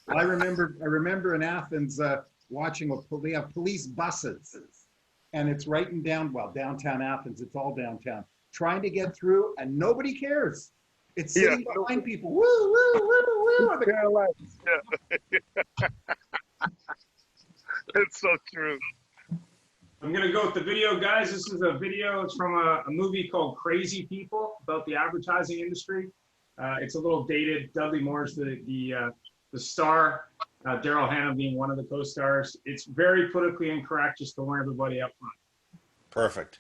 I remember in Athens watching they have police buses, and it's right in downtown Athens. It's all downtown, trying to get through, and nobody cares. It's sitting behind people. Woo, woo, woo, woo. Yeah. It's so true. I'm gonna go with the video, guys. This is a video. It's from a movie called Crazy People about the advertising industry. It's a little dated. Dudley Moore's the star. Daryl Hannah being one of the co-stars. It's very politically incorrect, just to warn everybody up front. Perfect.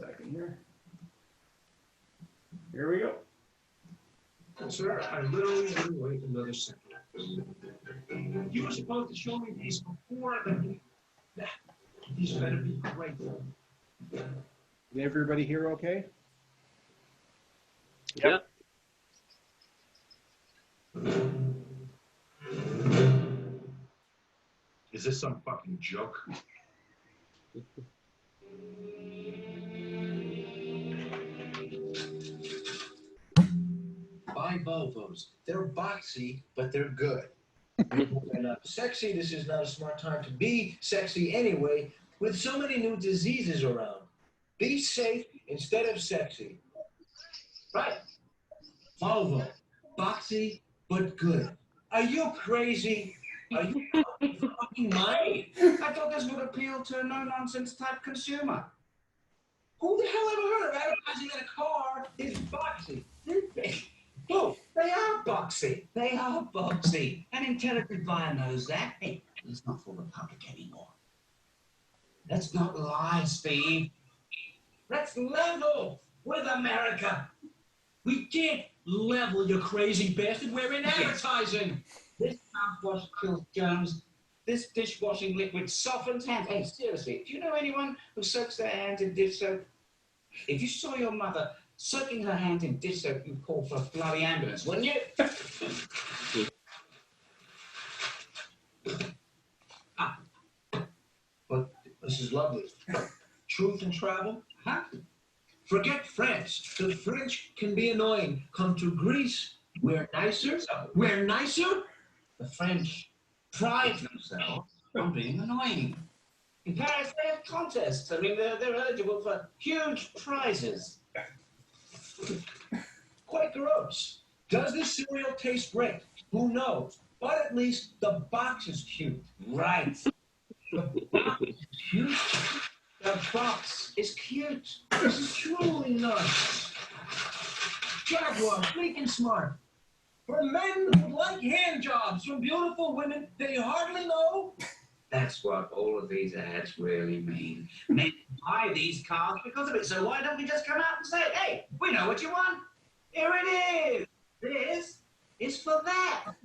Second here. Here we go. Sir, I literally had to wait another second. You were supposed to show me these before the... These better be great. Is everybody here okay? Yep. Is this some fucking joke? Buy Volvos. They're boxy, but they're good. And sexy, this is not a smart time to be sexy anyway, with so many new diseases around. Be safe instead of sexy. Right. Volvo. Boxy, but good. Are you crazy? Are you fucking mind? I thought this would appeal to a no-nonsense type consumer. Who the hell ever heard of advertising that a car is boxy? Oh, they are boxy. They are boxy. An intelligent buyer knows that. Hey, it's not for the public anymore. Let's not lie, Steve. Let's level with America. We can't level, you crazy bastard. We're in advertising. This mouthwash kills germs. This dishwashing liquid softens hands. Hey, seriously, do you know anyone who soaks their hands in dish soap? If you saw your mother soaking her hands in dish soap, you'd call for a bloody ambulance, wouldn't you? But this is lovely. Truth and travel? Huh? Forget France. The French can be annoying. Come to Greece. We're nicer. We're nicer. The French pride themselves on being annoying. In Paris, they have contests. I mean, they're eligible for huge prizes. Quite gross. Does this cereal taste great? Who knows? But at least the box is cute. Right. The box is cute. The box is cute. This is truly nice. Jaguar, sleek and smart. For men who like hand jobs from beautiful women they hardly know. That's what all of these ads really mean. Men buy these cars because of it, so why don't we just come out and say, hey, we know what you want. Here it is. This is for that.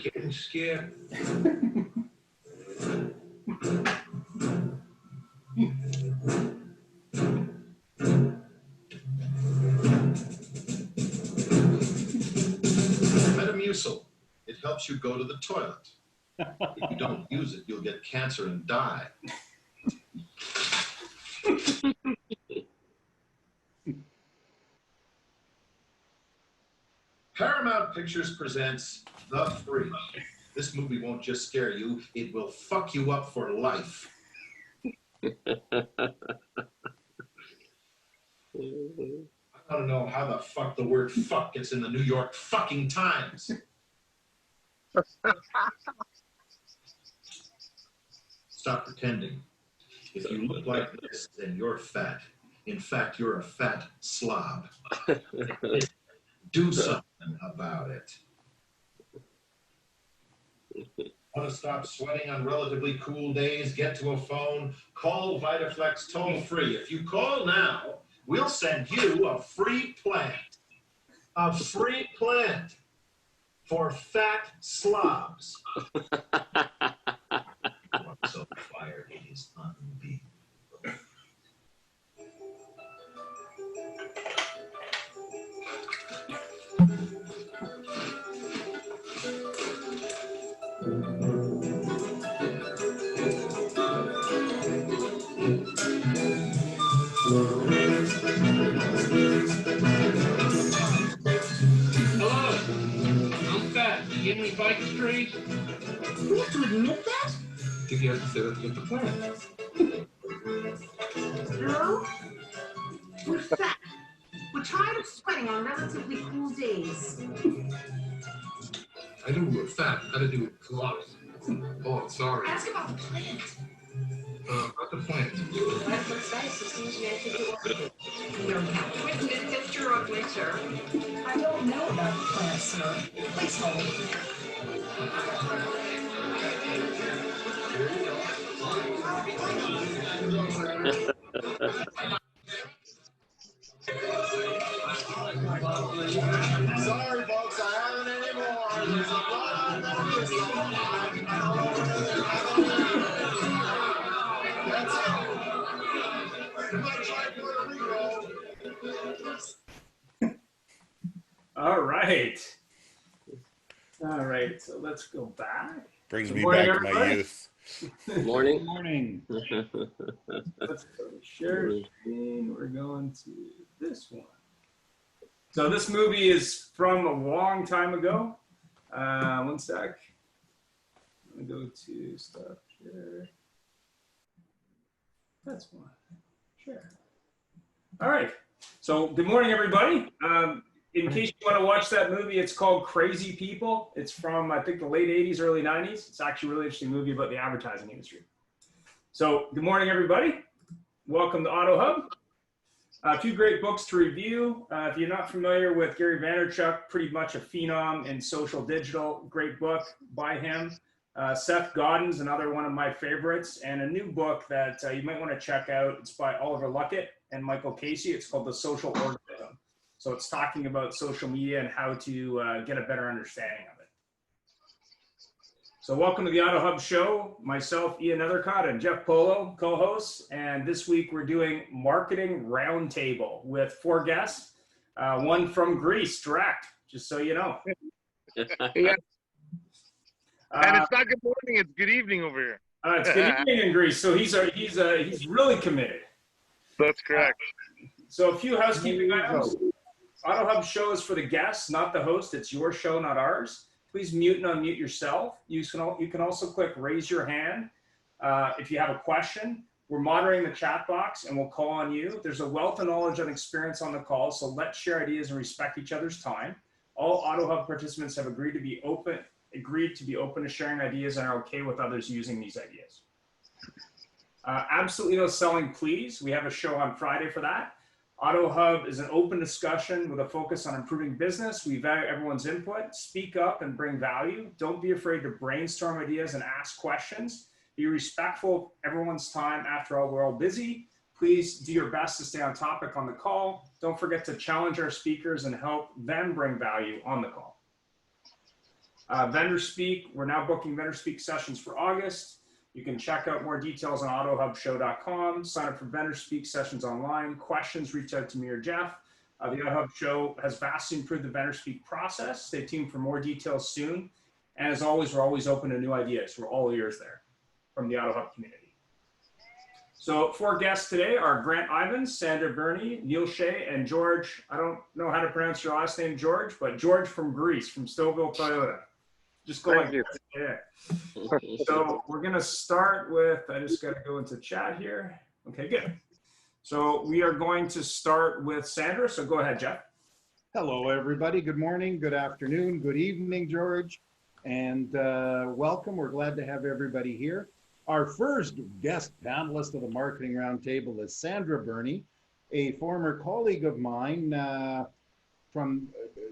Getting scared. Metamucil. It helps you go to the toilet. If you don't use it, you'll get cancer and die. Paramount Pictures presents The Freak. This movie won't just scare you, it will fuck you up for life. I want to know how the fuck the word fuck gets in the New York fucking Times. Stop pretending. If you look like this, then you're fat. In fact, you're a fat slob. Do something about it. Want to stop sweating on relatively cool days? Get to a phone. Call VitaFlex toll-free. If you call now, we'll send you a free plant. A free plant for fat slobs. I'm so fired, it is unbeatable. Spike Street? We have to admit that? If you have to say let's get the plan. No? We're fat. We're tired of sweating on relatively cool days. I knew we were fat. Had to do with gloves. Oh, I'm sorry. Ask about the plant. About the plant. That's what's nice. It seems we actually do what we do. We don't have to admit that you're ugly, sir. I don't know about the plant, sir. Please hold. Sorry, folks, I haven't anymore. There's a lot on that list. That's it. I'm gonna try Puerto Rico. All right. All right, so let's go back. Brings Good me morning, back to my everybody. youth. Morning. Good morning. Let's go to share screen. We're going to this one. So this movie is from a long time ago. One sec. I'm gonna go to stuff here. That's one. Sure. All right. So good morning, everybody. In case you want to watch that movie, it's called Crazy People. It's from, I think, the late 80s, early 90s. It's actually a really interesting movie about the advertising industry. So good morning, everybody. Welcome to AutoHub. A few great books to review. If you're not familiar with Gary Vaynerchuk, pretty much a phenom in social digital, great book by him. Seth Godin's another one of my favorites, and a new book that you might want to check out. It's by Oliver Luckett and Michael Casey. It's called The Social Organism. So it's talking about social media and how to get a better understanding of it. So welcome to the AutoHub Show. Myself, Ian Nethercott, and Jeff Polo, co-hosts. And this week we're doing Marketing Roundtable with 4 guests. One from Greece, direct, just so you know. Yeah. And it's not good morning, it's good evening over here. It's good evening in Greece. So he's really committed. That's correct. So a few housekeeping items. AutoHub Show is for the guests, not the host. It's your show, not ours. Please mute and unmute yourself. You can also click raise your hand if you have a question. We're moderating the chat box and we'll call on you. There's a wealth of knowledge and experience on the call, so let's share ideas and respect each other's time. All AutoHub participants have agreed to be open to sharing ideas and are okay with others using these ideas. Absolutely no selling, please. We have a show on Friday for that. AutoHub is an open discussion with a focus on improving business. We value everyone's input. Speak up and bring value. Don't be afraid to brainstorm ideas and ask questions. Be respectful of everyone's time. After all, we're all busy. Please do your best to stay on topic on the call. Don't forget to challenge our speakers and help them bring value on the call. Vendor Speak, we're now booking Vendor Speak sessions for August. You can check out more details on autohubshow.com. Sign up for Vendor Speak sessions online. Questions, reach out to me or Jeff. The AutoHub Show has vastly improved the Vendor Speak process. Stay tuned for more details soon. And as always, we're always open to new ideas. We're all ears there from the AutoHub community. So 4 guests today are Grant Ivens, Sandra, Birnie, Neil Shah, and George. I don't know how to pronounce your last name, George, but George from Greece, from Stouffville, Toyota. Just go like this. Yeah. So we're going to start with, I just got to go into chat here. Okay, good. So we are going to start with Sandra. So go ahead, Jeff. Hello, everybody. Good morning, good afternoon, good evening, George. And welcome. We're glad to have everybody here. Our first guest panelist of the Marketing Roundtable is Sandra Birnie, a former colleague of mine from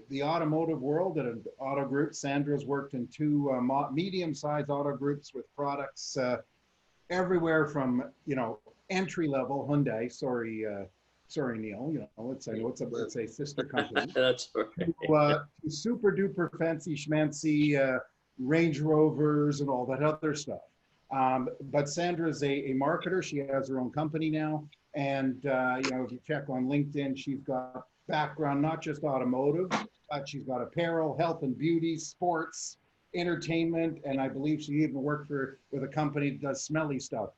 the automotive world at an auto group. Sandra's worked in 2 medium-sized auto groups with products everywhere from, entry-level Hyundai. Sorry, Neil. It's a sister company. That's right. To super duper fancy schmancy Range Rovers and all that other stuff. But Sandra's a marketer. She has her own company now. And, if you check on LinkedIn, she's got background, not just automotive, but she's got apparel, health and beauty, sports, entertainment, and I believe she even worked with a company that does smelly stuff.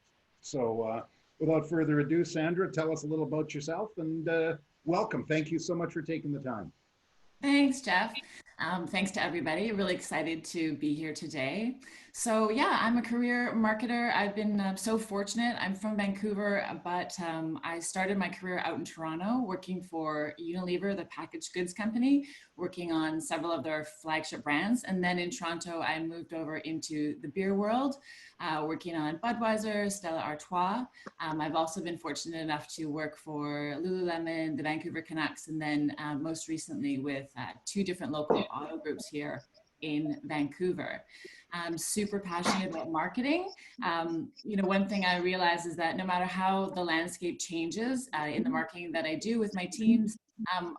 So without further ado, Sandra, tell us a little about yourself and welcome. Thank you so much for taking the time. Thanks, Jeff. Thanks to everybody. Really excited to be here today. So yeah, I'm a career marketer. I've been so fortunate. I'm from Vancouver, but I started my career out in Toronto working for Unilever, the packaged goods company, working on several of their flagship brands. And then in Toronto, I moved over into the beer world, working on Budweiser, Stella Artois. I've also been fortunate enough to work for Lululemon, the Vancouver Canucks, and then most recently with two different local auto groups here in Vancouver. I'm super passionate about marketing. You know, one thing I realize is that no matter how the landscape changes in the marketing that I do with my teams,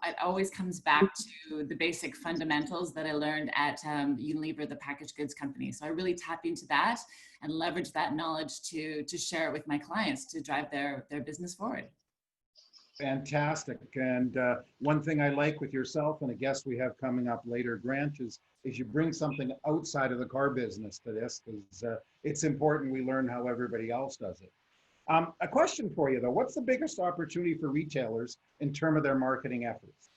it always comes back to the basic fundamentals that I learned at Unilever, the packaged goods company. So I really tap into that and leverage that knowledge to share it with my clients to drive their business forward. Fantastic. And one thing I like with yourself and a guest we have coming up later, Grant, is you bring something outside of the car business to this, because it's important we learn how everybody else does it. A question for you though, what's the biggest opportunity for retailers in terms of their marketing efforts?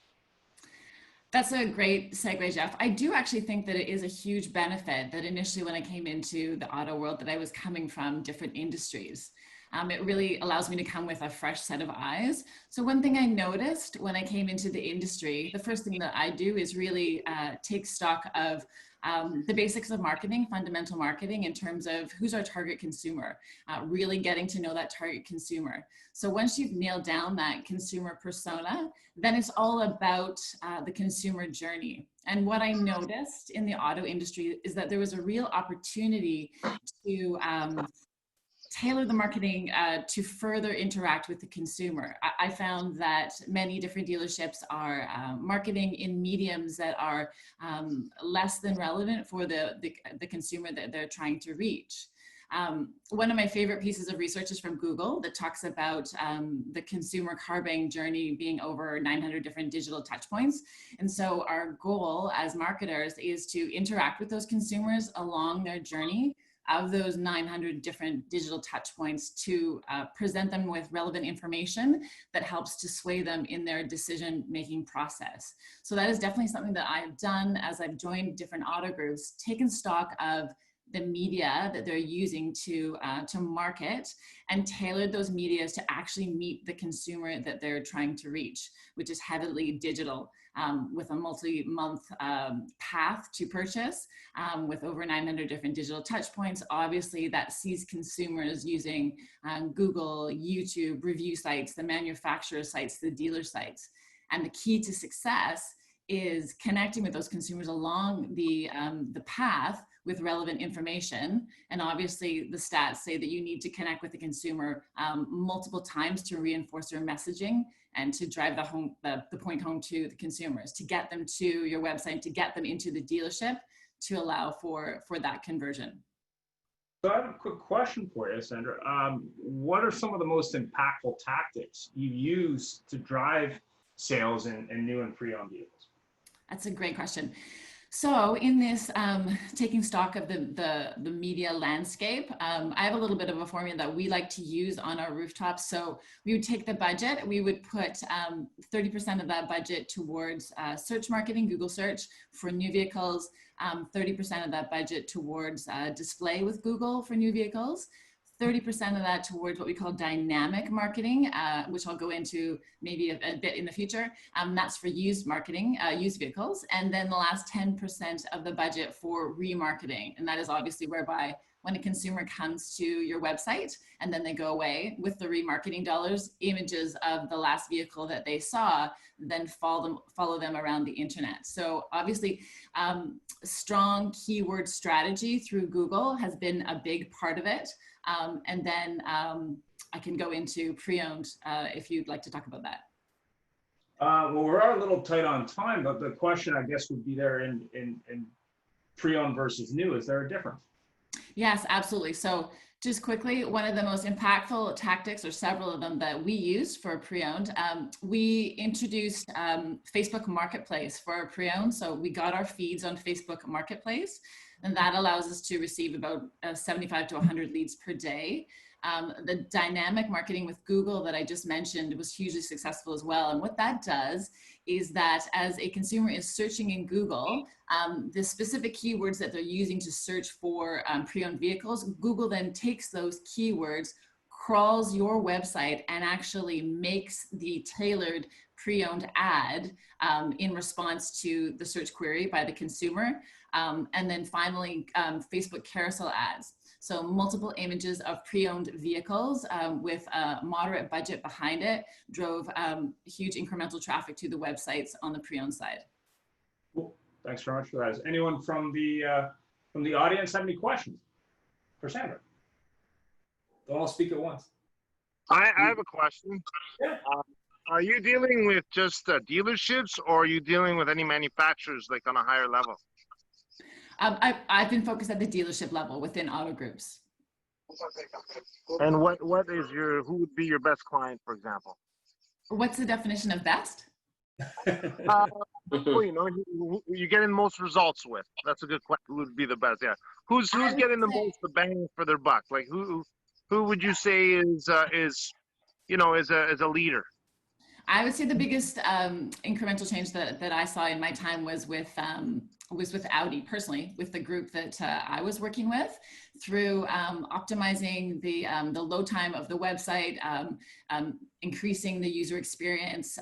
That's a great segue, Jeff. I do actually think that it is a huge benefit that initially when I came into the auto world that I was coming from different industries. It really allows me to come with a fresh set of eyes. So one thing I noticed when I came into the industry, the first thing that I do is really take stock of the basics of marketing, fundamental marketing in terms of who's our target consumer, really getting to know that target consumer. So once you've nailed down that consumer persona, then it's all about the consumer journey. And what I noticed in the auto industry is that there was a real opportunity to tailor the marketing to further interact with the consumer. I found that many different dealerships are marketing in mediums that are less than relevant for the consumer that they're trying to reach. One of my favorite pieces of research is from Google that talks about the consumer car buying journey being over 900 different digital touch points. And so our goal as marketers is to interact with those consumers along their journey of those 900 different digital touch points to present them with relevant information that helps to sway them in their decision-making process. So that is definitely something that I've done as I've joined different auto groups, taken stock of the media that they're using to market and tailored those medias to actually meet the consumer that they're trying to reach, which is heavily digital. With a multi-month path to purchase with over 900 different digital touch points. Obviously that sees consumers using Google, YouTube, review sites, the manufacturer sites, the dealer sites. And the key to success is connecting with those consumers along the path with relevant information. And obviously the stats say that you need to connect with the consumer multiple times to reinforce your messaging and to drive the point home to the consumers, to get them to your website, to get them into the dealership, to allow for that conversion. So I have a quick question for you, Sandra. What are some of the most impactful tactics you use to drive sales in new and pre-owned vehicles? That's a great question. So in this taking stock of the media landscape, I have a little bit of a formula that we like to use on our rooftops. So we would take the budget, we would put 30% of that budget towards search marketing, Google search for new vehicles, 30% of that budget towards display with Google for new vehicles, 30% of that towards what we call dynamic marketing, which I'll go into maybe a bit in the future. That's for used marketing, used vehicles. And then the last 10% of the budget for remarketing. And that is obviously whereby when a consumer comes to your website and then they go away with the remarketing dollars, images of the last vehicle that they saw, then follow them around the internet. So obviously, strong keyword strategy through Google has been a big part of it. And then I can go into pre-owned if you'd like to talk about that. Well, we're a little tight on time, but the question I guess would be there in pre-owned versus new. Is there a difference? Yes, absolutely. So just quickly, one of the most impactful tactics, or several of them that we used for pre-owned, we introduced Facebook Marketplace for pre-owned. So we got our feeds on Facebook Marketplace, and that allows us to receive about 75 to 100 leads per day. The dynamic marketing with Google that I just mentioned was hugely successful as well. And what that does is that as a consumer is searching in Google, the specific keywords that they're using to search for pre-owned vehicles, Google then takes those keywords, crawls your website, and actually makes the tailored pre-owned ad in response to the search query by the consumer. And then finally, Facebook carousel ads. So multiple images of pre-owned vehicles with a moderate budget behind it drove huge incremental traffic to the websites on the pre-owned side. Cool. Thanks very much for that. Does anyone from the audience have any questions for Sandra? Don't all speak at once. I have a question. Yeah. Are you dealing with just dealerships, or are you dealing with any manufacturers like on a higher level? I've been focused at the dealership level within auto groups. And who would be your best client, for example? What's the definition of best? Well, you know, who you getting the most results with. That's a good question. Who would be the best? Yeah. Who's getting the most the bang for their buck? Like who would you say is a leader? I would say the biggest incremental change that I saw in my time was with Audi personally, with the group that I was working with, through optimizing the load time of the website, increasing the user experience,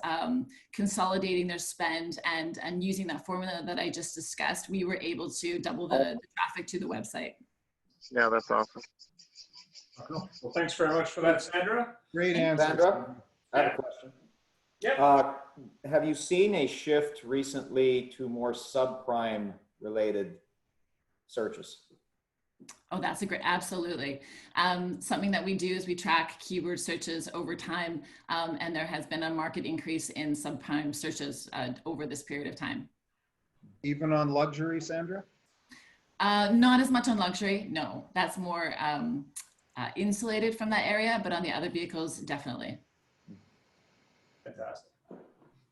consolidating their spend, and using that formula that I just discussed. We were able to double the traffic to the website. Yeah, that's awesome. Well, thanks very much for that, Sandra. Great answer. Sandra, I have a question. Yeah. Have you seen a shift recently to more subprime related searches? Oh, that's a great, absolutely. Something that we do is we track keyword searches over time, and there has been a market increase in subprime searches over this period of time. Even on luxury, Sandra? Not as much on luxury, no. That's more insulated from that area, but on the other vehicles, definitely. Fantastic.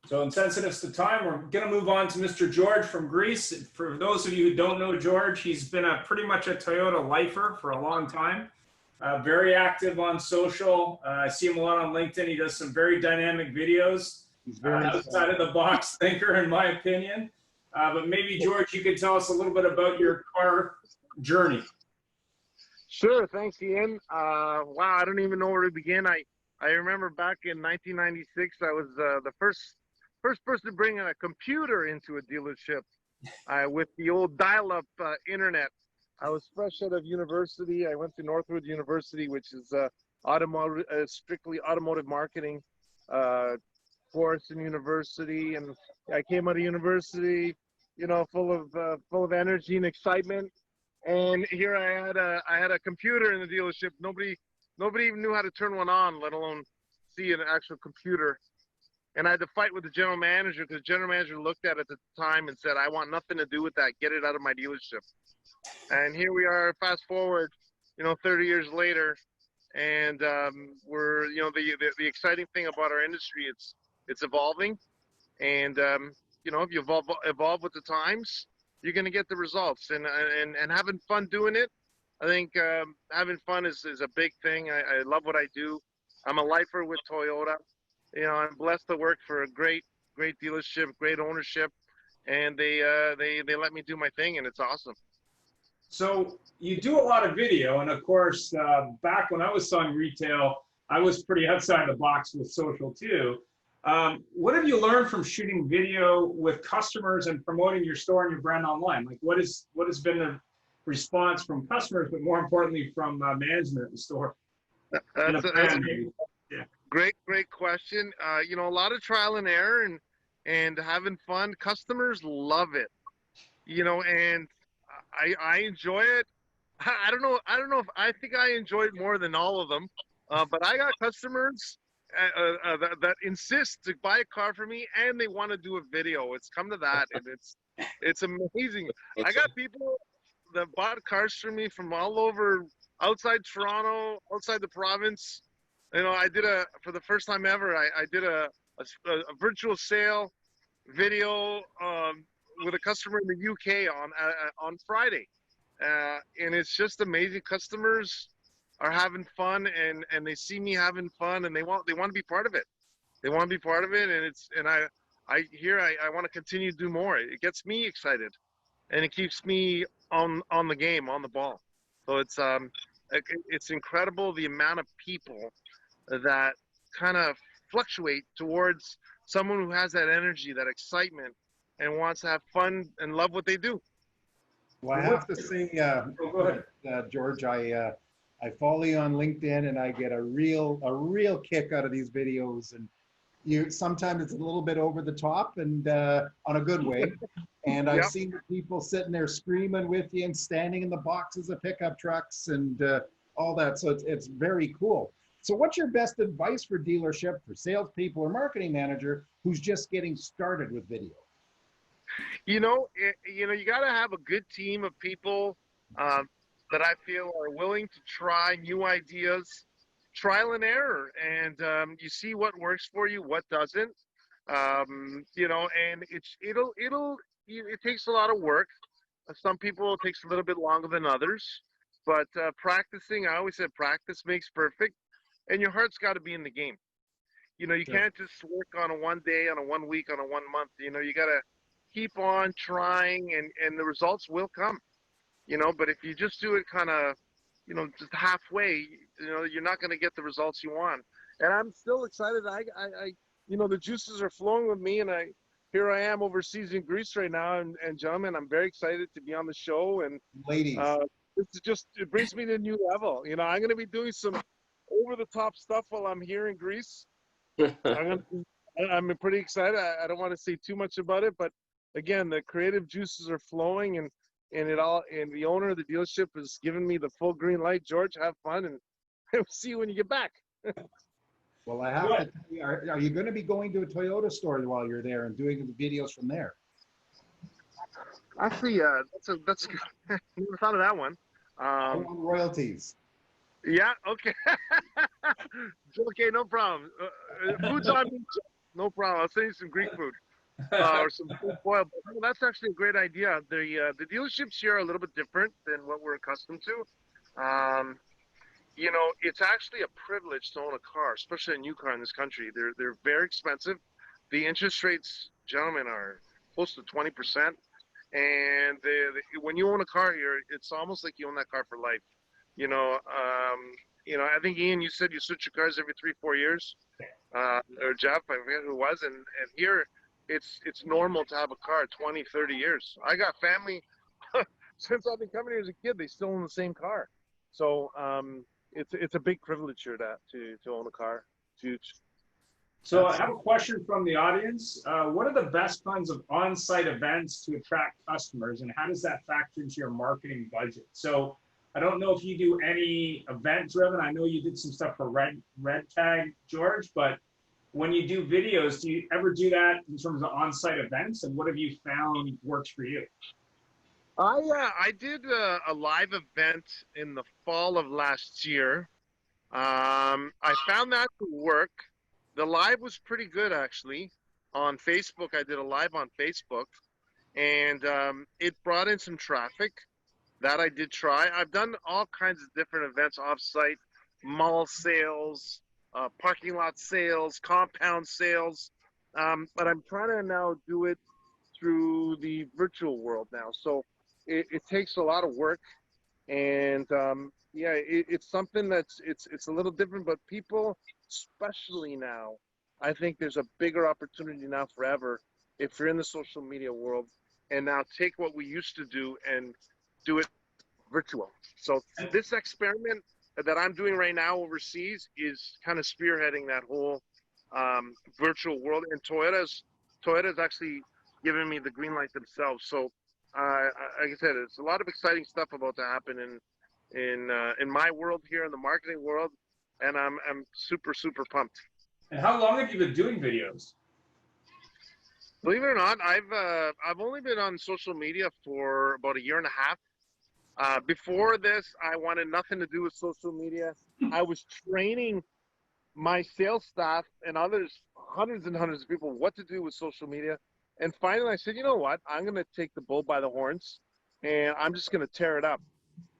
So insensitive to time, we're going to move on to Mr. George from Greece. For those of you who don't know George, he's been pretty much a Toyota lifer for a long time. Very active on social. I see him a lot on LinkedIn. He does some very dynamic videos. He's very outside of the box thinker, in my opinion. But maybe, George, you could tell us a little bit about your car journey. Sure. Thanks, Ian. Wow, I don't even know where to begin. I remember back in 1996, I was the first person to bring a computer into a dealership with the old dial-up internet. I was fresh out of university. I went to Northwood University, which is strictly automotive marketing course in university. And I came out of university, you know, full of energy and excitement. And here I had a computer in the dealership. Nobody even knew how to turn one on, let alone see an actual computer. And I had to fight with the general manager, because the general manager looked at it at the time and said, "I want nothing to do with that. Get it out of my dealership." And here we are, fast forward, 30 years later, and we're, the exciting thing about our industry, it's evolving, and if you evolve with the times, you're going to get the results, and having fun doing it. I think having fun is a big thing. I love what I do. I'm a lifer with Toyota. I'm blessed to work for a great dealership, great ownership, and they let me do my thing, and it's awesome. So you do a lot of video, and of course, back when I was selling retail, I was pretty outside the box with social too. What have you learned from shooting video with customers and promoting your store and your brand online? Like, what has been the response from customers, but more importantly from management at the store? Yeah. Great question. A lot of trial and error and having fun. Customers love it, and I enjoy it. I don't know if I think I enjoy it more than all of them, but I got customers that insist to buy a car for me, and they want to do a video. It's come to that, and it's amazing. I got people that bought cars for me from all over, outside Toronto, outside the province. I did for the first time ever, I did a virtual sale video with a customer in the UK on Friday, and it's just amazing. Customers are having fun, and they see me having fun, and they want to be part of it. They want to be part of it, and I want to continue to do more. It gets me excited, and it keeps me on the game, on the ball. So it's incredible the amount of people that kind of fluctuate towards someone who has that energy, that excitement, and wants to have fun and love what they do. Well, I have to say, George, I follow you on LinkedIn, and I get a real kick out of these videos. And sometimes it's a little bit over the top, and on a good way. And I've seen people sitting there screaming with you and standing in the boxes of pickup trucks and all that. So it's very cool. So what's your best advice for dealership, for salespeople or marketing manager who's just getting started with video? You got to have a good team of people that I feel are willing to try new ideas, trial and error, and you see what works for you, what doesn't. And it takes a lot of work. Some people it takes a little bit longer than others, but practicing, I always said practice makes perfect, and your heart's got to be in the game. You can't just work on a 1 day, on a 1 week, on a 1 month. You got to keep on trying, and the results will come. But if you just do it kind of, just halfway, you're not going to get the results you want. And I'm still excited. The juices are flowing with me, and here I am overseas in Greece right now, and gentlemen, I'm very excited to be on the show. And ladies, it brings me to a new level. I'm going to be doing some over-the-top stuff while I'm here in Greece. I'm pretty excited. I don't want to say too much about it, but again, the creative juices are flowing, and the owner of the dealership has given me the full green light. George, have fun, and we'll see you when you get back. Well, I have to tell you, are you going to be going to a Toyota store while you're there and doing the videos from there? Actually, that's good. Never thought of that one. I want royalties. Yeah, okay. Okay, no problem. Food's on me. No problem. I'll send you some Greek food or some food boil. Well, that's actually a great idea. The dealerships here are a little bit different than what we're accustomed to. It's actually a privilege to own a car, especially a new car in this country. They're very expensive. The interest rates, gentlemen, are close to 20%. And when you own a car here, it's almost like you own that car for life. I think, Ian, you said you switch your cars every 3-4 years, or Jeff, I forget who it was. And here, it's normal to have a car 20, 30 years. I got family, since I've been coming here as a kid, they still own the same car. So it's a big privilege here to own a car. It's huge. So I have a question from the audience. What are the best kinds of on-site events to attract customers, and how does that factor into your marketing budget? So I don't know if you do any event-driven. I know you did some stuff for Red Tag, George, but when you do videos, do you ever do that in terms of on-site events, and what have you found works for you? I did a live event in the fall of last year. I found that to work. The live was pretty good, actually. On Facebook, I did a live on Facebook, and it brought in some traffic. That I did try. I've done all kinds of different events off-site, mall sales, parking lot sales, compound sales, but I'm trying to now do it through the virtual world now. So it takes a lot of work, and it's something that's it's a little different. But people, especially now, I think there's a bigger opportunity now forever if you're in the social media world, and now take what we used to do and do it virtual. So this experiment that I'm doing right now overseas is kind of spearheading that whole virtual world. And Toyota's actually given me the green light themselves. So like I said, it's a lot of exciting stuff about to happen in my world here, in the marketing world, and I'm super pumped. And how long have you been doing videos? Believe it or not, I've only been on social media for about 1.5 years. Before this, I wanted nothing to do with social media. I was training my sales staff and others, hundreds and hundreds of people, what to do with social media. And finally, I said, you know what? I'm going to take the bull by the horns, and I'm just going to tear it up.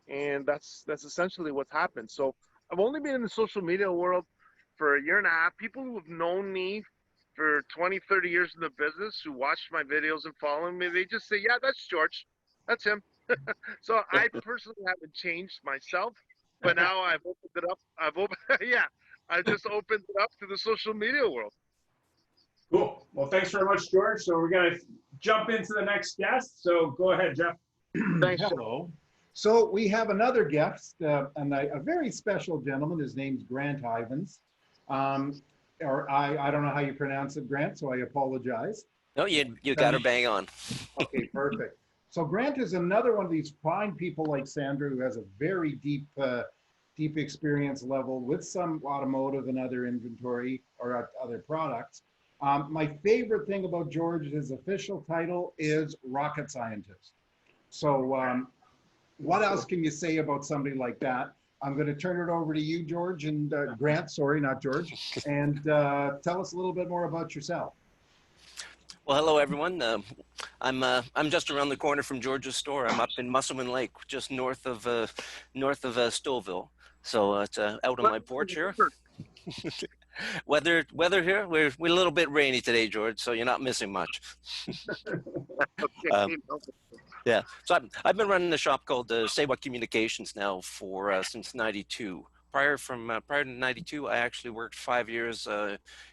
and that's essentially what's happened. So I've only been in the social media world for a year and a half. People who have known me for 20, 30 years in the business, who watch my videos and follow me, they just say, yeah, that's George. That's him. So I personally haven't changed myself, but now I've opened it up. Yeah, I just opened it up to the social media world. Cool. Well, thanks very much, George. So we're going to jump into the next guest. So go ahead, Jeff. Thanks. Hello. So we have another guest, and a very special gentleman. His name's Grant Ivens. Or I don't know how you pronounce it, Grant, so I apologize. No, you got her bang on. Okay, perfect. So Grant is another one of these fine people like Sandra who has a very deep experience level with some automotive and other inventory or other products. My favorite thing about George, his official title is rocket scientist. So what else can you say about somebody like that? I'm going to turn it over to you, George, and Grant, sorry, not George, and tell us a little bit more about yourself. Well, hello, everyone. I'm just around the corner from George's store. I'm up in Musselman Lake, just north of Stouffville. So it's out on my porch here. Weather here, we're a little bit rainy today, George, so you're not missing much. Yeah, so I've been running a shop called Say What Communications now for since '92. Prior to '92, I actually worked 5 years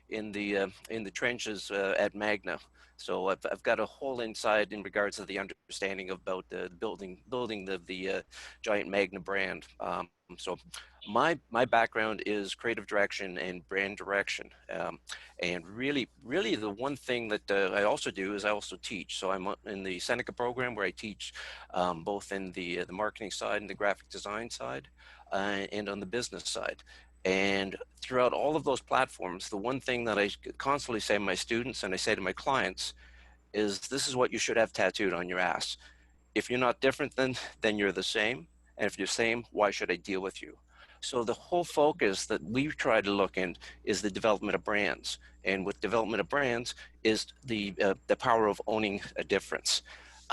in the trenches at Magna. So I've got a whole insight in regards to the understanding about the building the giant Magna brand. So my background is creative direction and brand direction, and really the one thing that I also do is I also teach. So I'm in the Seneca program where I teach both in the marketing side and the graphic design side, and on the business side. And throughout all of those platforms, the one thing that I constantly say to my students and I say to my clients is, this is what you should have tattooed on your ass. If you're not different, then you're the same. And if you're same, why should I deal with you? So the whole focus that we try to look in is the development of brands. And with development of brands is the power of owning a difference.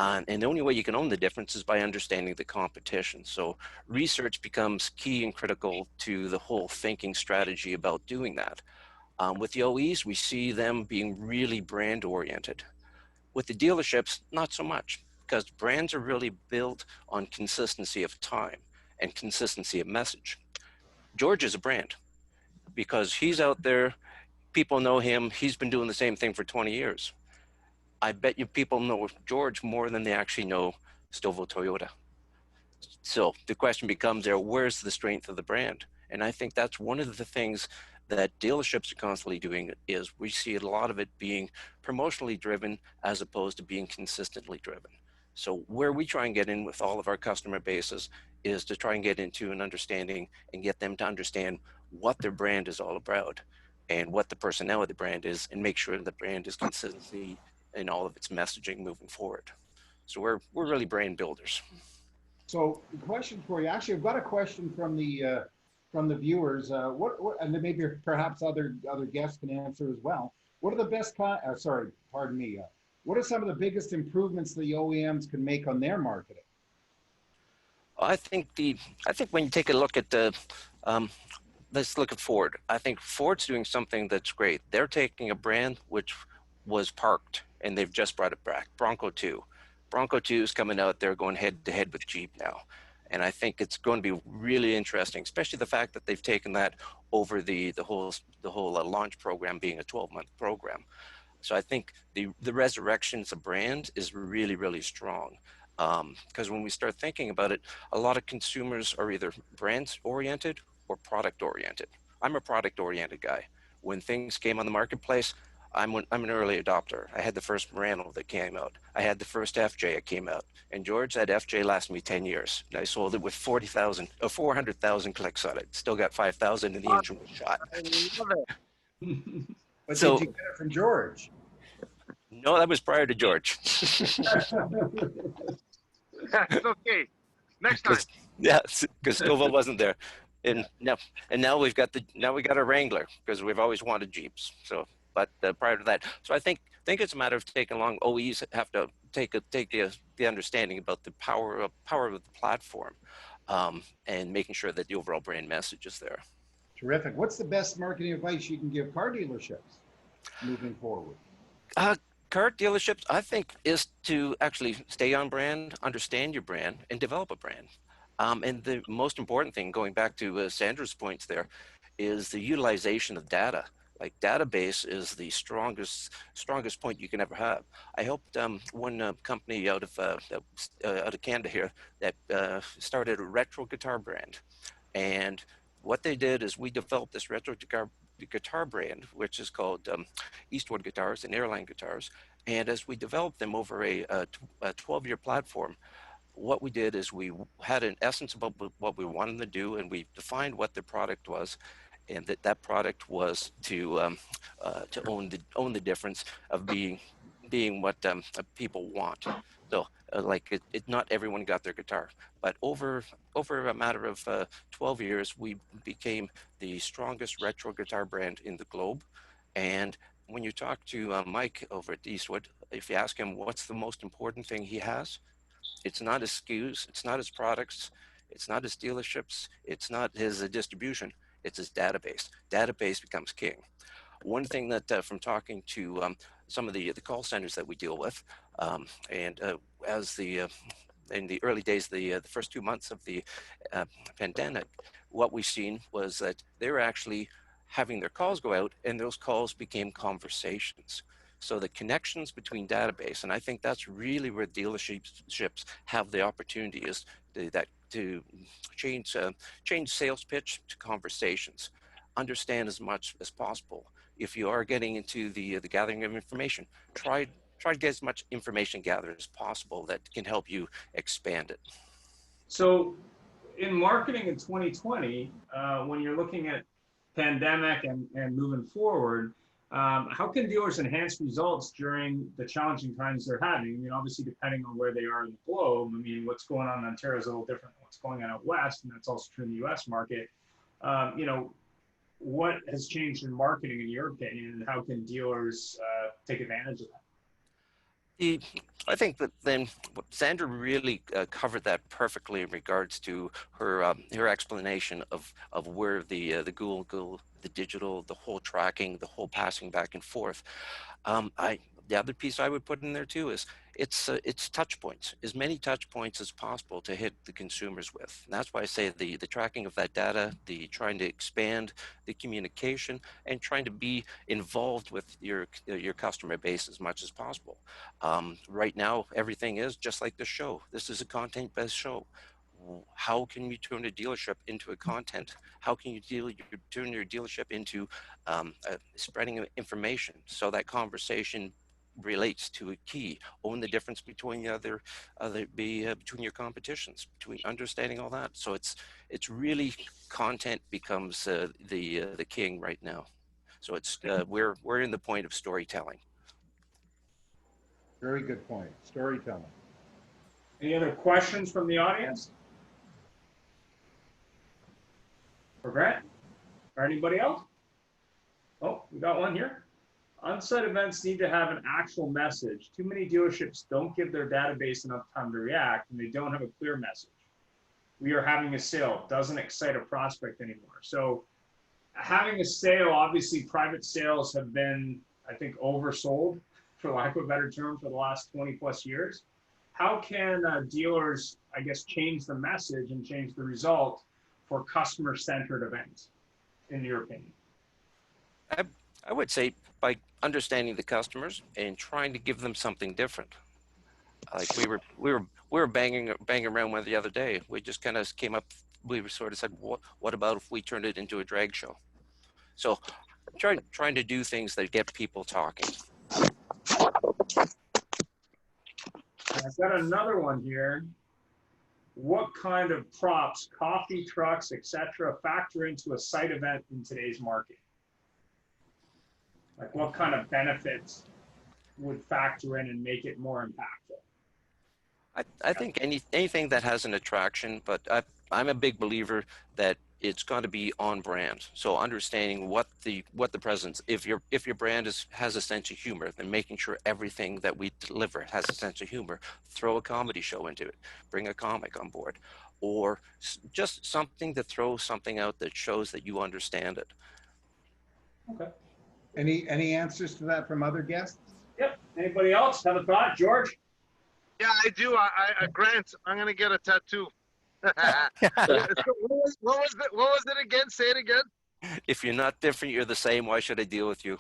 And the only way you can own the difference is by understanding the competition. So research becomes key and critical to the whole thinking strategy about doing that. With the OEs, we see them being really brand oriented. With the dealerships, not so much, because brands are really built on consistency of time and consistency of message. George is a brand because he's out there, people know him, he's been doing the same thing for 20 years. I bet you people know George more than they actually know Stouffville Toyota. So the question becomes there, where's the strength of the brand? And I think that's one of the things that dealerships are constantly doing, is we see a lot of it being promotionally driven as opposed to being consistently driven. So where we try and get in with all of our customer bases is to try and get into an understanding and get them to understand what their brand is all about and what the personnel of the brand is, and make sure the brand is consistency in all of its messaging moving forward. So we're really brand builders. So the question for you, actually, I've got a question from the viewers. And then maybe perhaps other guests can answer as well. What are the best? What are some of the biggest improvements the OEMs can make on their marketing? I think when you take a look at let's look at Ford. I think Ford's doing something that's great. They're taking a brand which was parked and they've just brought it back. Bronco 2. Bronco 2 is coming out there going head to head with Jeep now. And I think it's going to be really interesting, especially the fact that they've taken that over the whole launch program being a 12-month program. So I think the resurrection as a brand is really, really strong. Because when we start thinking about it, a lot of consumers are either brand oriented or product oriented. I'm a product oriented guy. When things came on the marketplace, I'm an early adopter. I had the first Murano that came out. I had the first FJ that came out. And George, that FJ lasted me 10 years. And I sold it with 400,000 clicks on it. Still got 5,000 in the engine was shot. I love it. But so, did you get it from George? No, that was prior to George. That's okay. Next time. Yeah, because Stouffville wasn't there. And now we got a Wrangler because we've always wanted Jeeps. So, but prior to that, so I think it's a matter of taking along. OEs have to take the understanding about the power of the platform. and making sure that the overall brand message is there. Terrific. What's the best marketing advice you can give car dealerships moving forward? Car dealerships, I think, is to actually stay on brand, understand your brand, and develop a brand. And the most important thing, going back to Sandra's points there, is the utilization of data. Like database is the strongest point you can ever have. I helped one company out of Canada here that started a retro guitar brand, and what they did is we developed this retro guitar brand, which is called Eastwood Guitars and Airline Guitars. And as we developed them over a 12-year platform, what we did is we had an essence about what we wanted to do, and we defined what the product was, and that product was to own the difference of being what people want. So not everyone got their guitar, but over a matter of 12 years, we became the strongest retro guitar brand in the globe. And when you talk to Mike over at Eastwood, if you ask him what's the most important thing he has, it's not his SKUs, it's not his products, it's not his dealerships, it's not his distribution, it's his database. Database becomes king. One thing that from talking to some of the call centers that we deal with, in the early days, the first 2 months of the pandemic, what we've seen was that they were actually having their calls go out, and those calls became conversations. So the connections between database, and I think that's really where dealerships have the opportunity, is to change sales pitch to conversations. Understand as much as possible. If you are getting into the gathering of information, try to get as much information gathered as possible that can help you expand it. So in marketing in 2020, when you're looking at pandemic and moving forward, how can dealers enhance results during the challenging times they're having? I mean, obviously, depending on where they are in the globe, I mean, what's going on in Ontario is a little different than what's going on out west, and that's also true in the US market. What has changed in marketing, in your opinion, and how can dealers take advantage of that? I think that then Sandra really covered that perfectly in regards to her explanation of where the Google, the digital, the whole tracking, the whole passing back and forth. The other piece I would put in there too is it's touch points, as many touch points as possible to hit the consumers with. And that's why I say the tracking of that data, the trying to expand the communication, and trying to be involved with your customer base as much as possible. Right now, everything is just like the show. This is a content-based show. How can you turn a dealership into a content? How can you turn your dealership into spreading information so that conversation relates to a key? Own the difference between between your competitions, between understanding all that. So it's really content becomes the king right now. So it's we're in the point of storytelling. Very good point. Storytelling. Any other questions from the audience? For Grant? Or anybody else? Oh, we got one here. On-site events need to have an actual message. Too many dealerships don't give their database enough time to react, and they don't have a clear message. We are having a sale. Doesn't excite a prospect anymore. So having a sale, obviously private sales have been, I think, oversold, for lack of a better term, for the last 20 plus years. How can dealers, I guess, change the message and change the result for customer-centered events, in your opinion? I would say by understanding the customers and trying to give them something different. Like we were banging around one the other day. We just kind of came up. We sort of said, what about if we turned it into a drag show? So, trying to do things that get people talking. I've got another one here. What kind of props, coffee trucks, etc., factor into a site event in today's market? Like what kind of benefits would factor in and make it more impactful? I think anything that has an attraction, but I'm a big believer that it's got to be on brand. So understanding what the presence, if your brand has a sense of humor, then making sure everything that we deliver has a sense of humor. Throw a comedy show into it, bring a comic on board, or just something to throw something out that shows that you understand it. Okay. Any answers to that from other guests? Yep. Anybody else have a thought, George? Yeah, I do. Grant, I'm gonna get a tattoo. So what was it again? Say it again. If you're not different, you're the same. Why should I deal with you?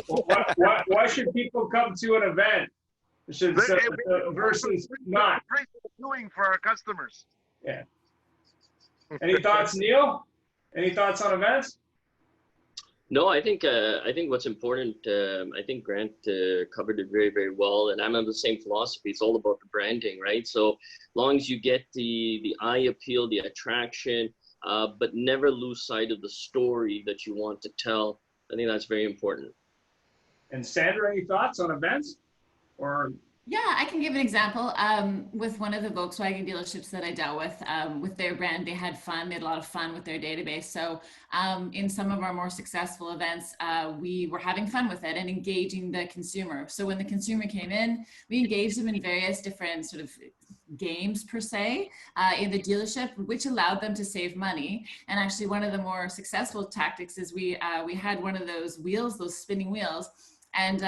Why should people come to an event? Versus not Doing for our customers. Yeah. Any thoughts, Neil? Any thoughts on events? No, I think what's important, I think Grant covered it very, very well, and I'm on the same philosophy. It's all about the branding, right? So as long as you get the eye appeal, the attraction, but never lose sight of the story that you want to tell, I think that's very important. And Sandra, any thoughts on events? Or yeah, I can give an example. With one of the Volkswagen dealerships that I dealt with their brand, they had fun. They had a lot of fun with their database. So in some of our more successful events, we were having fun with it and engaging the consumer. So when the consumer came in, we engaged them in various different sort of games per se in the dealership, which allowed them to save money. And actually one of the more successful tactics is we had one of those wheels, those spinning wheels. And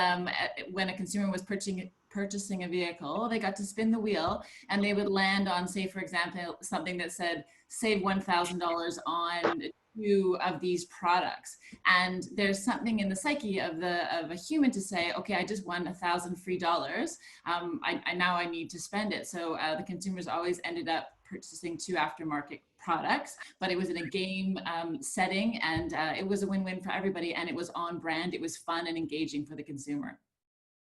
when a consumer was purchasing a vehicle, they got to spin the wheel and they would land on, say, for example, something that said, save $1,000 on 2 of these products. And there's something in the psyche of a human to say, okay, I just won $1,000 free dollars. Now I need to spend it. So the consumers always ended up purchasing 2 aftermarket products, but it was in a game setting, and it was a win-win for everybody, and it was on brand. It was fun and engaging for the consumer.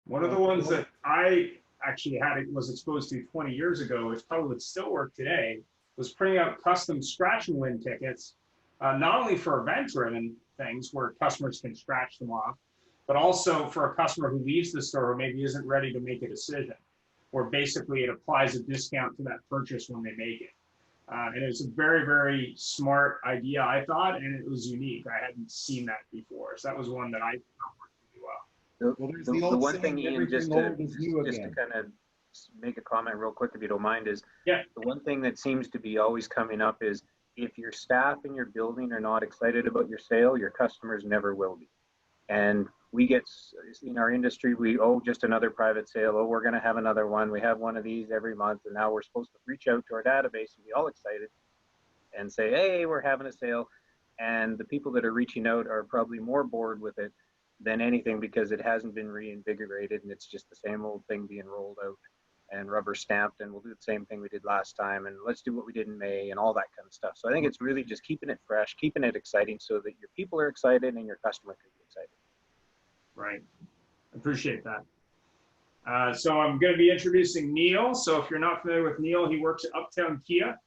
one of the ones that I actually was exposed to 20 years ago, which probably would still work today, was printing out custom scratch and win tickets, not only for event-driven things where customers can scratch them off, but also for a customer who leaves the store who maybe isn't ready to make a decision, where basically it applies a discount to that purchase when they make it. And it's a very, very smart idea, I thought, and it was unique. I hadn't seen that before. So that was one that I thought worked really well. The one thing, Ian, just to kind of make a comment real quick, if you don't mind, is the one thing that seems to be always coming up is if your staff in your building are not excited about your sale, your customers never will be. And we get, in our industry, just another private sale. Oh, we're going to have another one. We have one of these every month. And now we're supposed to reach out to our database and be all excited and say, hey, we're having a sale. And the people that are reaching out are probably more bored with it than anything because it hasn't been reinvigorated and it's just the same old thing being rolled out and rubber stamped, and we'll do the same thing we did last time, and let's do what we did in May and all that kind of stuff. So I think it's really just keeping it fresh, keeping it exciting so that your people are excited and your customer can be excited. Right. Appreciate that. So I'm going to be introducing Neil. So if you're not familiar with Neil, he works at Uptown Kia.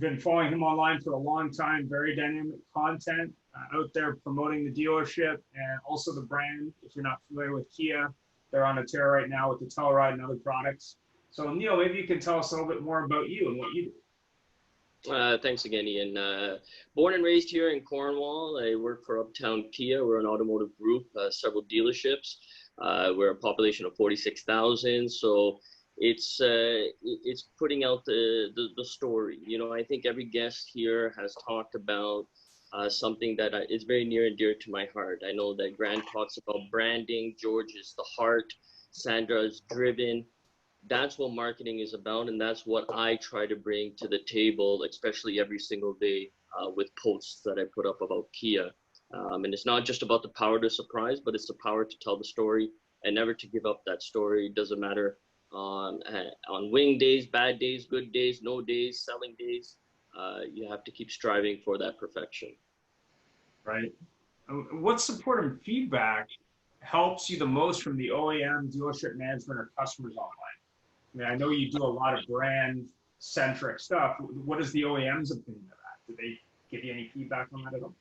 Been following him online for a long time. Very dynamic content out there promoting the dealership and also the brand. If you're not familiar with Kia, they're on a tear right now with the Telluride and other products. So Neil, maybe you can tell us a little bit more about you and what you do. Thanks again, Ian. Born and raised here in Cornwall. I work for Uptown Kia. We're an automotive group, several dealerships. We're a population of 46,000. So it's putting out the story. You know, I think every guest here has talked about something that is very near and dear to my heart. I know that Grant talks about branding. George is the heart. Sandra is driven. That's what marketing is about, and that's what I try to bring to the table, especially every single day with posts that I put up about Kia. And it's not just about the power to surprise, but it's the power to tell the story and never to give up that story. It doesn't matter on wing days, bad days, good days, no days, selling days. You have to keep striving for that perfection. Right. What support and feedback helps you the most from the OEM, dealership management, or customers online? I mean, I know you do a lot of brand-centric stuff. What is the OEM's opinion of that? Do they give you any feedback on that at all?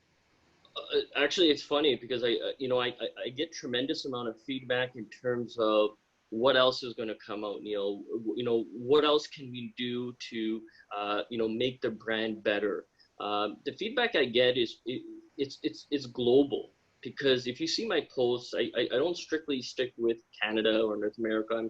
Actually, it's funny because I get tremendous amount of feedback in terms of what else is going to come out. What else can we do to make the brand better? The feedback I get is it's global, because if you see my posts, I don't strictly stick with Canada or North America.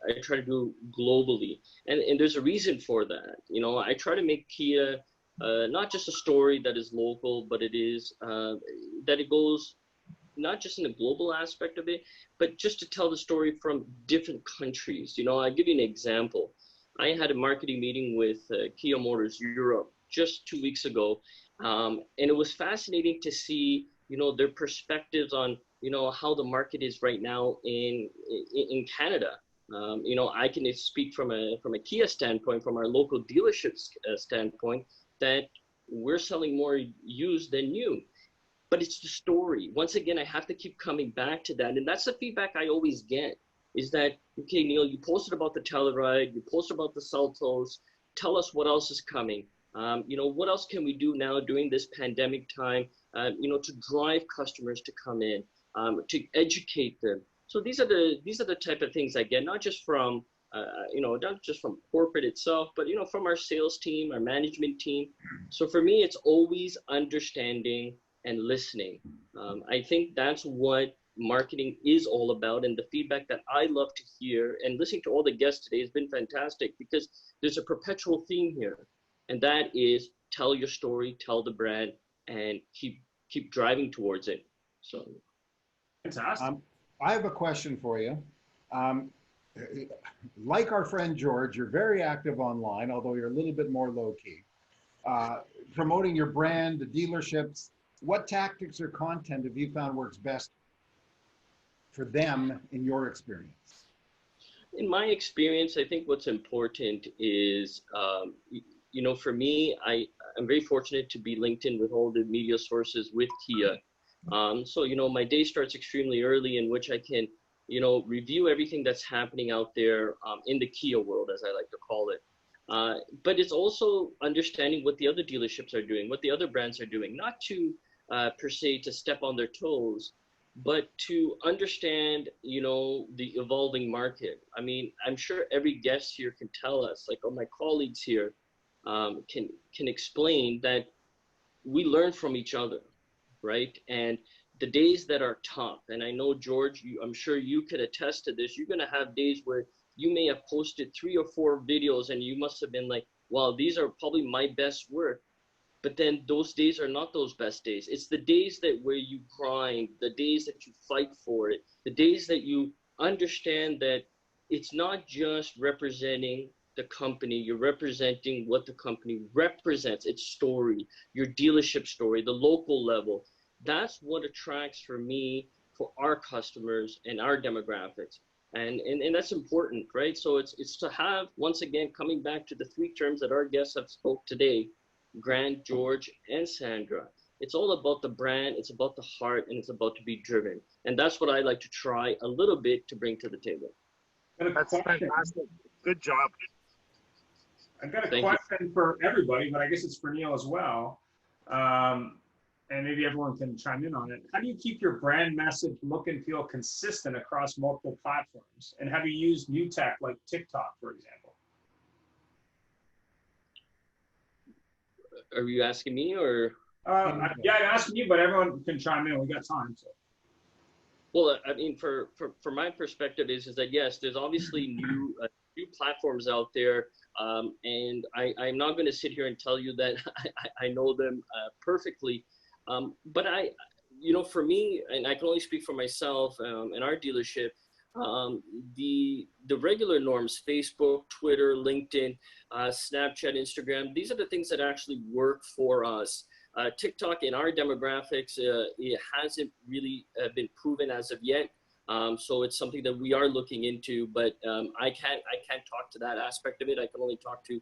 I try to do globally, and there's a reason for that. You know, I try to make Kia not just a story that is local, but it is that it goes not just in the global aspect of it, but just to tell the story from different countries. You know, I'll give you an example. I had a marketing meeting with Kia Motors Europe just 2 weeks ago, and it was fascinating to see, you know, their perspectives on, you know, how the market is right now in Canada. You know, I can speak from a Kia standpoint, from our local dealerships standpoint, that we're selling more used than new. But it's the story. Once again, I have to keep coming back to that. And that's the feedback I always get, is that, okay, Neil, you posted about the Telluride, you posted about the Seltos, tell us what else is coming. You know, what else can we do now during this pandemic time, you know, to drive customers to come in, to educate them. So these are the type of things I get, not just from, you know, not just from corporate itself, but, you know, from our sales team, our management team. So for me, it's always understanding and listening. I think that's what marketing is all about, and the feedback that I love to hear, and listening to all the guests today has been fantastic, because there's a perpetual theme here, and that is tell your story, tell the brand, and keep driving towards it. So fantastic. I have a question for you. Like our friend George, you're very active online, although you're a little bit more low-key. Promoting your brand, the dealerships, what tactics or content have you found works best for them in your experience? In my experience, I think what's important is, you know, for me, I'm very fortunate to be linked in with all the media sources with Kia. So, you know, my day starts extremely early, in which I can, you know, review everything that's happening out there in the Kia world, as I like to call it. But it's also understanding what the other dealerships are doing, what the other brands are doing, not to per se to step on their toes, but to understand, you know, the evolving market. I mean, I'm sure every guest here can tell us, like all my colleagues here can explain that we learn from each other, right? And the days that are tough, and I know, George, I'm sure you could attest to this, you're gonna have days where you may have posted 3 or 4 videos and you must have been like, wow, these are probably my best work. But then those days are not those best days. It's the days that where you grind, the days that you fight for it, the days that you understand that it's not just representing the company, you're representing what the company represents, its story, your dealership story, the local level. That's what attracts for me, for our customers and our demographics. And that's important, right? So it's to have, once again, coming back to the 3 terms that our guests have spoke today, Grant, George, and Sandra. It's all about the brand, it's about the heart, and it's about to be driven. And that's what I like to try a little bit to bring to the table. That's fantastic. Good job. I've got a question for everybody, but I guess it's for Neil as well. And maybe everyone can chime in on it. How do you keep your brand message look and feel consistent across multiple platforms? And have you used new tech like TikTok, for example? Are you asking me, or? Yeah, I'm asking you, but everyone can chime in. We got time. So. Well, I mean, for my perspective is that yes, there's obviously new platforms out there, and I'm not going to sit here and tell you that I know them perfectly, but you know, for me, and I can only speak for myself and our dealership. The regular norms, Facebook, Twitter, LinkedIn, Snapchat, Instagram, these are the things that actually work for us. TikTok in our demographics, it hasn't really been proven as of yet. So it's something that we are looking into, but I can't talk to that aspect of it. I can only talk to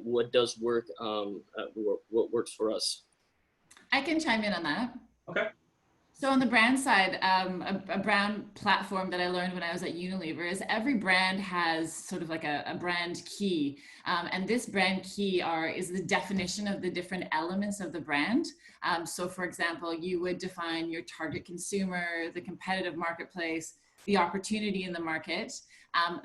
what does work, what works for us. I can chime in on that. Okay. So on the brand side, a brand platform that I learned when I was at Unilever is every brand has sort of like a brand key. And this brand key is the definition of the different elements of the brand. So for example, you would define your target consumer, the competitive marketplace, the opportunity in the market,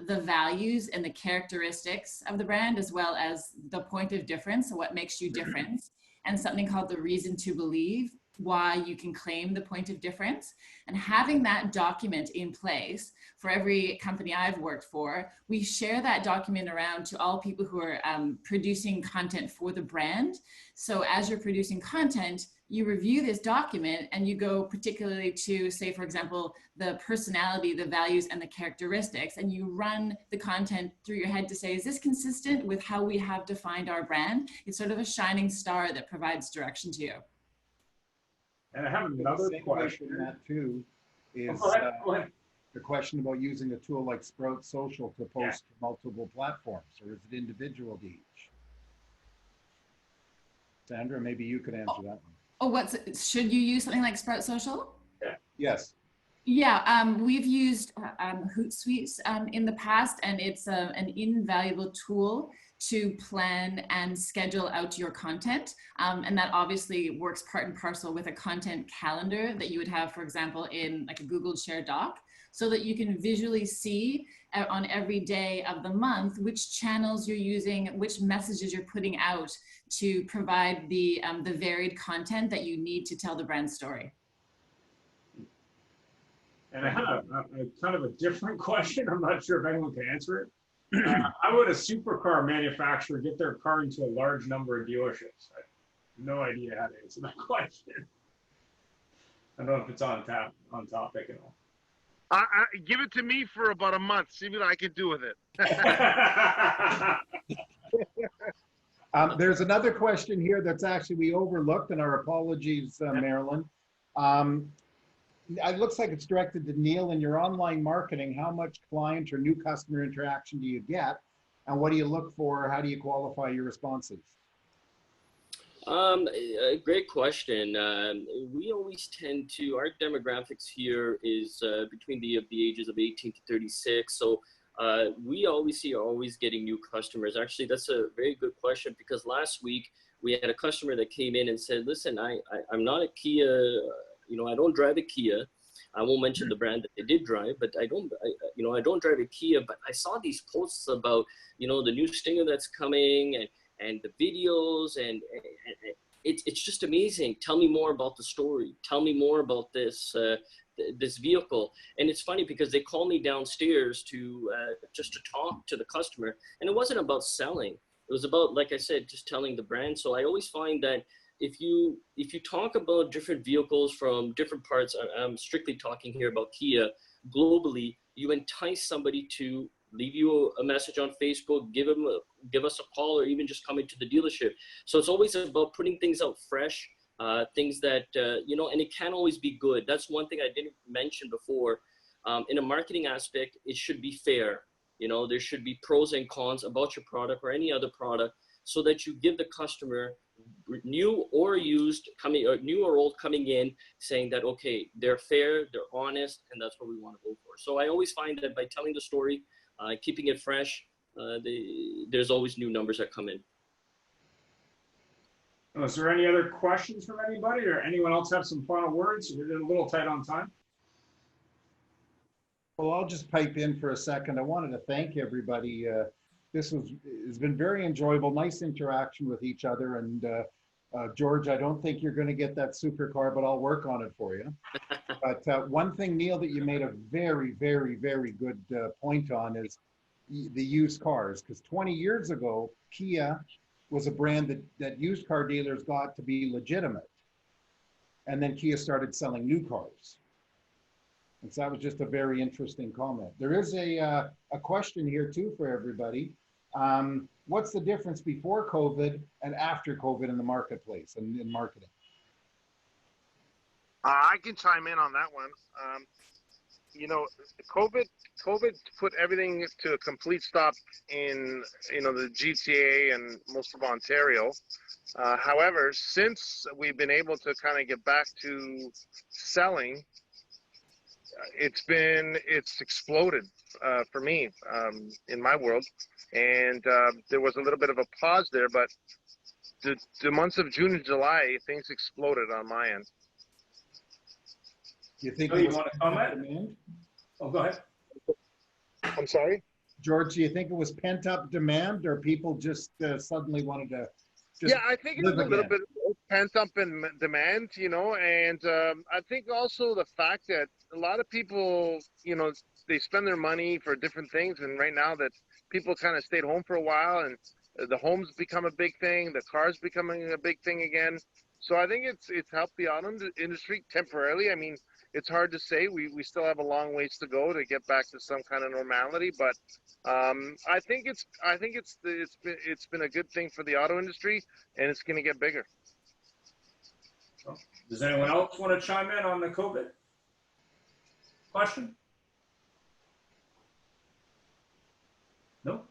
the values and the characteristics of the brand, as well as the point of difference, so what makes you different. and something called the reason to believe, why you can claim the point of difference. And having that document in place for every company I've worked for, we share that document around to all people who are producing content for the brand. So as you're producing content, you review this document and you go particularly to, say, for example, the personality, the values, and the characteristics, and you run the content through your head to say, is this consistent with how we have defined our brand? It's sort of a shining star that provides direction to you. And I have another question. That too is go ahead. The question about using a tool like Sprout Social to post to multiple platforms, or is it individual to each? Sandra, maybe you could answer that one. Oh, should you use something like Sprout Social? Yeah. Yes. Yeah, we've used Hootsuite in the past, and it's an invaluable tool to plan and schedule out your content. And that obviously works part and parcel with a content calendar that you would have, for example, in like a Google Share Doc, so that you can visually see on every day of the month which channels you're using, which messages you're putting out to provide the varied content that you need to tell the brand story. And I have a kind of a different question. I'm not sure if anyone can answer it. How would a supercar manufacturer get their car into a large number of dealerships? I have no idea how to answer that question. I don't know if it's on topic at all. Give it to me for about a month. See what I can do with it. There's another question here that's actually we overlooked, and our apologies, Marilyn. It looks like it's directed to Neil. In your online marketing, how much client or new customer interaction do you get? And what do you look for? How do you qualify your responses? Great question. We always tend to, our demographics here is between the ages of 18 to 36. So we always see always getting new customers. Actually, that's a very good question, because last week we had a customer that came in and said, listen, I'm not a Kia, I don't drive a Kia. I won't mention the brand that they did drive, but I don't drive a Kia, but I saw these posts about, the new Stinger that's coming and the videos, and it's just amazing. Tell me more about the story. Tell me more about this this vehicle. And it's funny because they call me downstairs to just to talk to the customer, and it wasn't about selling. It was about, like I said, just telling the brand. So I always find that if you talk about different vehicles from different parts, I'm strictly talking here about Kia, globally, you entice somebody to leave you a message on Facebook, give us a call, or even just come into the dealership. So it's always about putting things out fresh, things that, and it can't always be good. That's one thing I didn't mention before. In a marketing aspect, it should be fair. There should be pros and cons about your product or any other product, so that you give the customer, new or used, new or old, coming in, saying that, okay, they're fair, they're honest, and that's what we want to go for. So I always find that by telling the story, keeping it fresh, there's always new numbers that come in. Is there any other questions from anybody, or anyone else have some final words? We're a little tight on time. Well, I'll just pipe in for a second. I wanted to thank everybody. This has been very enjoyable, nice interaction with each other. And George, I don't think you're going to get that supercar, but I'll work on it for you. But one thing, Neil, that you made a very, very, very good point on is the used cars. Because 20 years ago, Kia was a brand that used car dealers got to be legitimate. And then Kia started selling new cars. And so that was just a very interesting comment. There is a question here too for everybody. What's the difference before COVID and after COVID in the marketplace and in marketing? I can chime in on that one. COVID put everything to a complete stop in, the GTA and most of Ontario. However, since we've been able to kind of get back to selling, it's exploded for me in my world. And there was a little bit of a pause there, but the months of June and July, things exploded on my end. You think you want to comment? Demand? Oh, go ahead. I'm sorry? George, do you think it was pent-up demand, or people just suddenly wanted to just I think it's a little bit pent up in demand, you know, and I think also the fact that a lot of people, you know, they spend their money for different things, and right now that people kind of stayed home for a while, and the homes become a big thing, the cars becoming a big thing again. So I think it's helped the auto industry temporarily. I mean, it's hard to say. We still have a long ways to go to get back to some kind of normality, but I think it's been a good thing for the auto industry, and it's going to get bigger. Does anyone else want to chime in on the COVID question? No?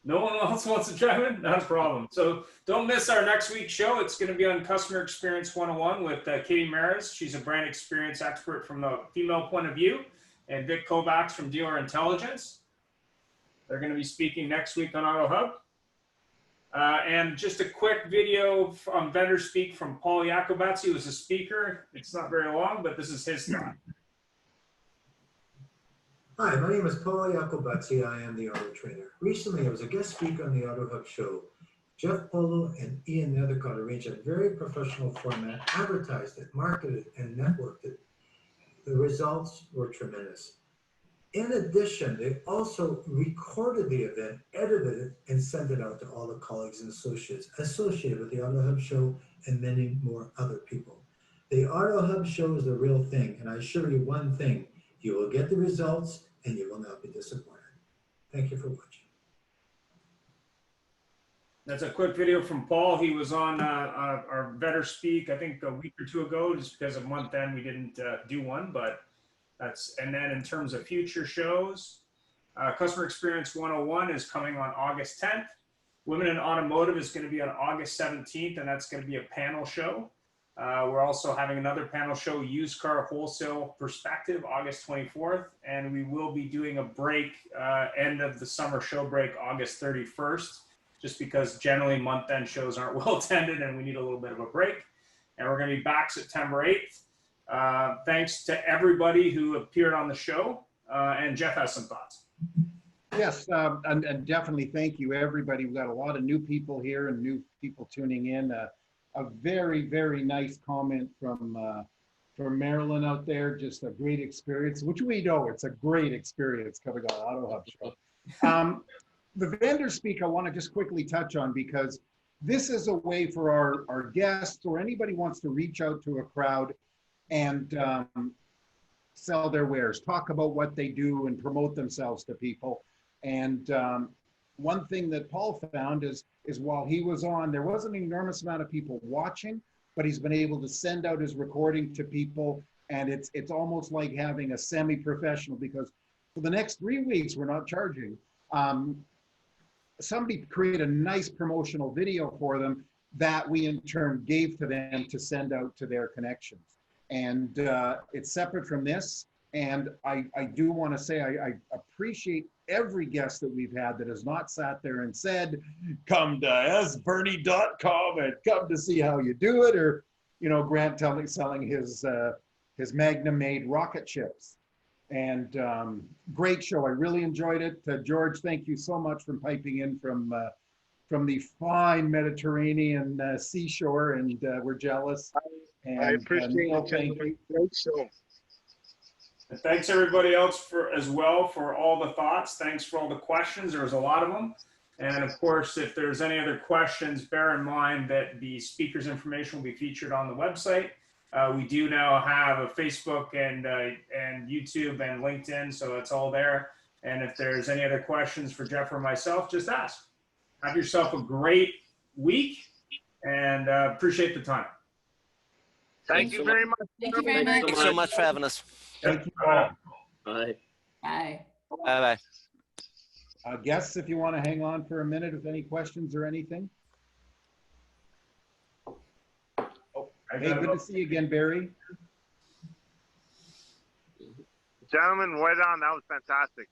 No one else wants to chime in? Not a problem. So don't miss our next week's show. It's going to be on Customer Experience 101 with Katie Maris. She's a brand experience expert from the female point of view, and Vic Kovacs from Dealer Intelligence. They're going to be speaking next week on AutoHub. And just a quick video from Vendor Speak from Paul Iacobazzi, who was a speaker. It's not very long, but this is his thought. Hi, my name is Paul Iacobazzi. I am the auto trainer. Recently, I was a guest speaker on the AutoHub Show. Jeff Polo and Ian Nethercott arranged a very professional format, advertised it, marketed, and networked it. The results were tremendous. In addition, they also recorded the event, edited it, and sent it out to all the colleagues and associates associated with the AutoHub Show and many more other people. The AutoHub Show is the real thing, and I assure you one thing, you will get the results and you will not be disappointed. Thank you for watching. That's a quick video from Paul. He was on our Better Speak, I think a week or two ago, just because of month end we didn't do one, but that's, and then in terms of future shows, Customer Experience 101 is coming on August 10th. Women in Automotive is going to be on August 17th, and that's going to be a panel show. We're also having another panel show, Used Car Wholesale Perspective, August 24th, and we will be doing a break, end of the summer show break, August 31st, just because generally month-end shows aren't well attended and we need a little bit of a break. And we're going to be back September 8th. Thanks to everybody who appeared on the show, and Jeff has some thoughts. Yes, and definitely thank you, everybody. We've got a lot of new people here and new people tuning in. A very, very nice comment from Marilyn out there. Just a great experience, which we know it's a great experience coming on AutoHub Show. The Vendor Speak I want to just quickly touch on, because this is a way for our guests or anybody who wants to reach out to a crowd and sell their wares, talk about what they do and promote themselves to people. And one thing that Paul found is while he was on, there wasn't an enormous amount of people watching, but he's been able to send out his recording to people. And it's almost like having a semi-professional, because for the next 3 weeks, we're not charging. Somebody created a nice promotional video for them that we in turn gave to them to send out to their connections. And it's separate from this. And I do want to say I appreciate every guest that we've had that has not sat there and said, come to sbernie.com and come to see how you do it, or, you know, Grant selling his Magnum made rocket ships. And great show. I really enjoyed it. George, thank you so much for piping in from the fine Mediterranean seashore, and we're jealous. And, I appreciate it. Thank you. Great show. And thanks everybody else as well for all the thoughts. Thanks for all the questions. There was a lot of them. And of course, if there's any other questions, bear in mind that the speaker's information will be featured on the website. We do now have a Facebook and YouTube and LinkedIn, so it's all there. And if there's any other questions for Jeff or myself, just ask. Have yourself a great week, and appreciate the time. Thank you very much. Thank you very much. Thanks so much for having us. Thank you all. Bye. Bye. Bye-bye. Guests, if you want to hang on for a minute with any questions or anything. Hey, good to see you again, Barry. Gentlemen, right on. That was fantastic.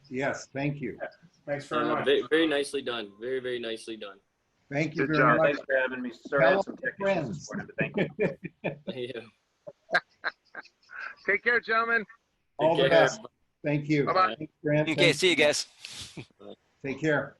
Yes, thank you. Thanks very much. Very, very nicely done. Very, very nicely done. Thank you Good very job. much. Thanks for having me. Sorry, I had some technical support, but thank you. Yeah. Take care, gentlemen. All the best. Thank you. Bye-bye. Thanks, Grant. Okay, see you guys. Take care.